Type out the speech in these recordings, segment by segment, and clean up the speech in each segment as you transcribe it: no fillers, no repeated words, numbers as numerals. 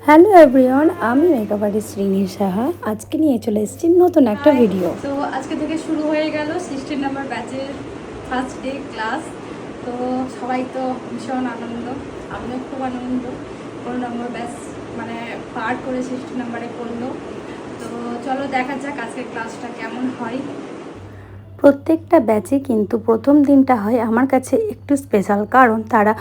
Hello everyone, আমি makeup artist Rini Saha. আজকে নিয়ে চলে এসেছি নতুন একটা ভিডিও। তো আজকে থেকে শুরু হয়ে গেল 16 নাম্বার ব্যাচের ফার্স্ট ডে ক্লাস। তো সবাই তো ভীষণ আনন্দ, আমিও খুব আনন্দ। 15 নম্বর ব্যাচ মানে পার করে 16 নাম্বারে করলো। তো চলো দেখা যাক আজকের ক্লাসটা কেমন হয়। প্রত্যেকটা ব্যাচে কিন্তু প্রথম দিনটা হয় আমার কাছে একটু স্পেশাল, কারণ তারা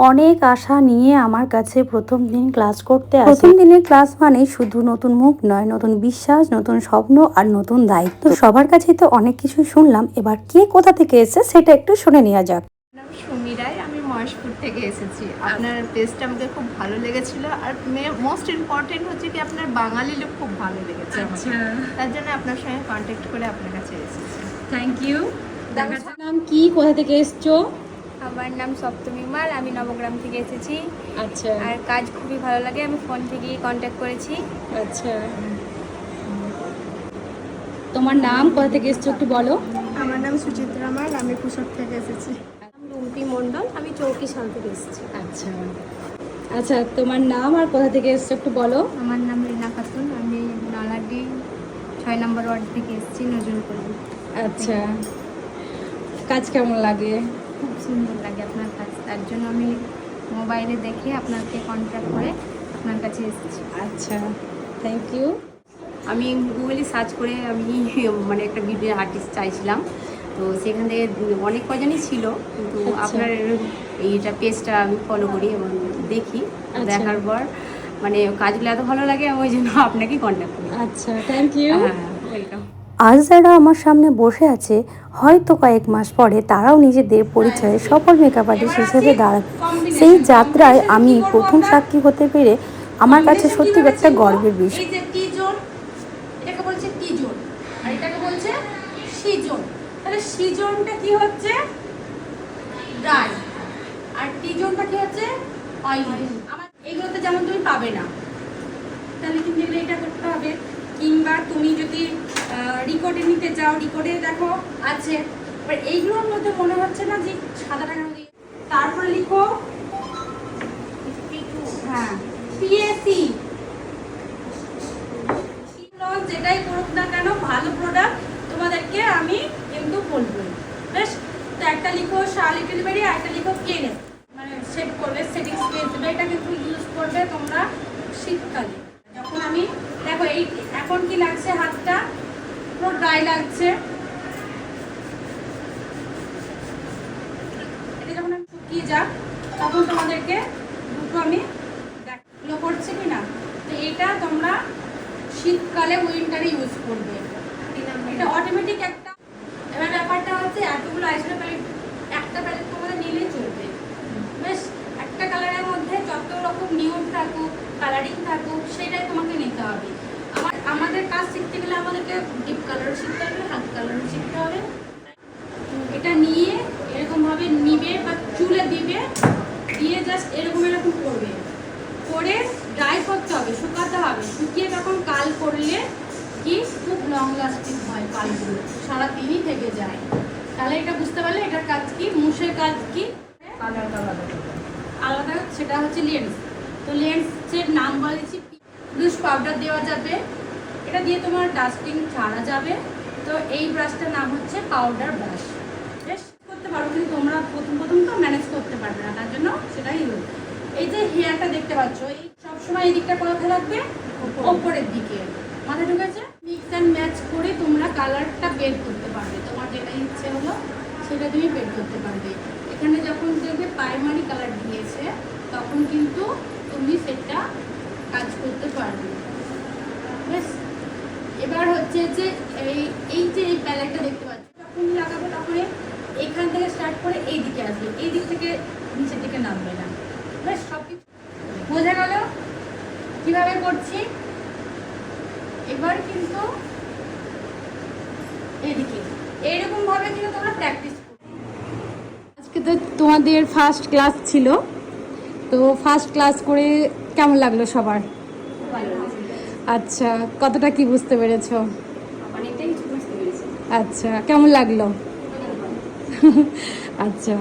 অনেক আশা নিয়ে আমার কাছে প্রথম দিন ক্লাস করতে আসে। প্রথম দিনের ক্লাস মানে শুধু নতুন মুখ নয়, নতুন বিশ্বাস, নতুন স্বপ্ন আর নতুন দায়িত্ব। সবার কাছেই তো অনেক কিছু শুনলাম, এবার কে কোথা থেকে এসেছে সেটা একটু শুনে নেওয়া যাক। আমি সুমি রায়, আমি মহেশপুর থেকে এসেছি। আপনার পেজটা আমাকে খুব ভালো লেগেছিল, আর মোস্ট ইম্পর্টেন্ট হচ্ছে কি আপনার বাঙালি লোক খুব ভালো লেগেছে আমাকে। তার জন্য আপনার সঙ্গে কন্ট্যাক্ট করে আপনার কাছে এসেছি। Thank you. দেখার নাম কি, কোথা থেকে এসছো? আমার নাম সপ্তমী মাল, আমি নবগ্রাম থেকে এসেছি। আচ্ছা আর কাজ খুবই ভালো লাগে, আমি ফোন থেকেই কন্ট্যাক্ট করেছি। আচ্ছা, তোমার নাম, কোথা থেকে এসছো একটু বলো। আমার নাম সুচিত্রা মাল, আমি কুশক থেকে এসেছি। রুম্পি মণ্ডল, আমি চৌকিশাল থেকে এসেছি। আচ্ছা আচ্ছা, তোমার নাম আর কোথা থেকে এসছো একটু বলো। আমার নাম রিনা খাতুন, আমি নালাডি 6 নম্বর ওয়ার্ড থেকে এসেছি, নজরুলপল্লী। আচ্ছা, কাজ কেমন লাগে? খুব সুন্দর লাগে আপনার কাজ, তার জন্য আমি মোবাইলে দেখে আপনাকে কন্ট্যাক্ট করে আপনার কাছে এসেছি। আচ্ছা, থ্যাংক ইউ। আমি গুগলে সার্চ করে আমি মানে একটা ভিডিও আর্টিস্ট চাইছিলাম, তো সেখান থেকে অনেক কজনই ছিল, কিন্তু আচ্ছা। আপনার এইটা পেজটা আমি ফলো করি এবং দেখি। আচ্ছা। দেখার পর মানে কাজগুলো এত ভালো লাগে, ওই জন্য আপনাকেই কন্ট্যাক্ট করি। আচ্ছা, থ্যাংক ইউ। হ্যাঁ, ওয়েলকাম। আজ যারা আমার সামনে বসে আছে, হয়তো কয়েক মাস পরে তারাও নিজেদের পরিচয়ে সফল মেকআপ আর্টিস্ট হিসেবে দাঁড়াবে। সেই যাত্রায় আমি প্রথম সাক্ষী হতে পেরে আমার কাছে সত্যি একটা গর্বের বিষয়। এই যে টি জোন, এটাকে বলছে টি জোন, আর এটাকে বলছে সি জোন। তাহলে সি জোনটা কি হচ্ছে? ড্রাই। আর টি জোনটা কি হচ্ছে? অয়েলি। আমার এইগুলোতে যেমন তুমি পাবে না, তাহলে কিন্তু এগুলো এটা করতে হবে। কিংবা তুমি যদি রিকর্ডে নিতে চাও, রিকর্ডে দেখো আছে। এবার এইগুলোর মধ্যে মনে হচ্ছে না যে সাদা টাকার মধ্যে, তারপরে লিখো হ্যাঁ পিএসি। যেটাই করুক না কেন, ভালো প্রোডাক্ট তোমাদেরকে আমি কিন্তু বলবো। বেশ, তো একটা লিখো শার্লি ডেলিভারি, আর একটা লিখো কেনে, মানে সেট করবে, সেটিংস পেয়ে যাবে। এটা কিন্তু ইউজ করবে তোমরা শীতকালে। যখন আমি দেখো এই এখন কি লাগছে, হাতটা পুরো ড্রাই লাগছে। এটা যখন আমি শুকিয়ে যাক, তখন তোমাদেরকে দুটো আমি দেখলো করছে কিনা। তো এটা তোমরা শীতকালে উইন্টারে ইউজ করবে, এটা অটোমেটিক একটা। এবার ব্যাপারটা হচ্ছে এতগুলো আইশ্যাডো প্যালেট, একটা প্যালেট তোমাদের নিলেই চলবে। বেশ, একটা কালারের মধ্যে যত রকম নিউড থাকুক, কালারিং থাকুক, সেটাই তোমাকে নিতে হবে। আমাদের কাজ শিখতে গেলে আমাদেরকে ডিপ কালারও শিখতে হবে, হালকা কালারও শিখতে হবে। এটা নিয়ে এরকমভাবে নিবে বা চুলে দিবে, দিয়ে জাস্ট এরকম এরকম করবে, করে ড্রাই করতে হবে, শুকাতে হবে। শুকিয়ে তখন কাল করলে কি খুব লং লাস্টিং হয়, কালগুলো সারাদিনই থেকে যায়। তাহলে এটা বুঝতে পারলে এটার কাজ কি, মুশের কাজ কি, আলাদা আলাদা। সেটা হচ্ছে লেন্স। তো লেন্সের নাম বলেছি, ব্লুশ পাউডার দেওয়া যাবে, এটা দিয়ে তোমার ডাস্টিং ছাড়া যাবে। তো এই ব্রাশটার নাম হচ্ছে পাউডার ব্রাশ। বেশ করতে পারো, কিন্তু তোমরা প্রথম প্রথম তো ম্যানেজ করতে পারবে না, তার জন্য সেটাই হলো। এই যে হেয়ারটা দেখতে পাচ্ছ, এই সবসময় এই দিকটা কোথায় থাকবে? ওপরের দিকে। মাথায় ঢুকেছে? মিক্স অ্যান্ড ম্যাচ করে তোমরা কালারটা বের করতে পারবে, তোমার যেটা ইচ্ছে হলো সেটা তুমি বের করতে পারবে। এখানে যখন দেখবে প্রাইমারি কালার দিয়েছে, তখন কিন্তু তুমি সেটা কাজ করতে পারবে। বেশ, এবার হচ্ছে যে এই যে এই প্যালেটটা দেখতে পাচ্ছ, যখন লাগাবো তখন এখান থেকে স্টার্ট করে এই দিকে আসবে, এই দিক থেকে নিচের দিকে নামবে না। বেশ, সব কিছু বোঝা গেল কিভাবে করছি। এবার কিন্তু এদিকে এইরকম ভাবে কিন্তু তোমরা প্র্যাকটিস করবে। আজকে তো তোমাদের ফার্স্ট ক্লাস ছিল, তো ফার্স্ট ক্লাস করে কেমন লাগলো সবার? আচ্ছা, কতটা কি বুঝতে পেরেছো? অনেকটাই বুঝতে পেরেছি। আচ্ছা, কেমন লাগলো? আচ্ছা।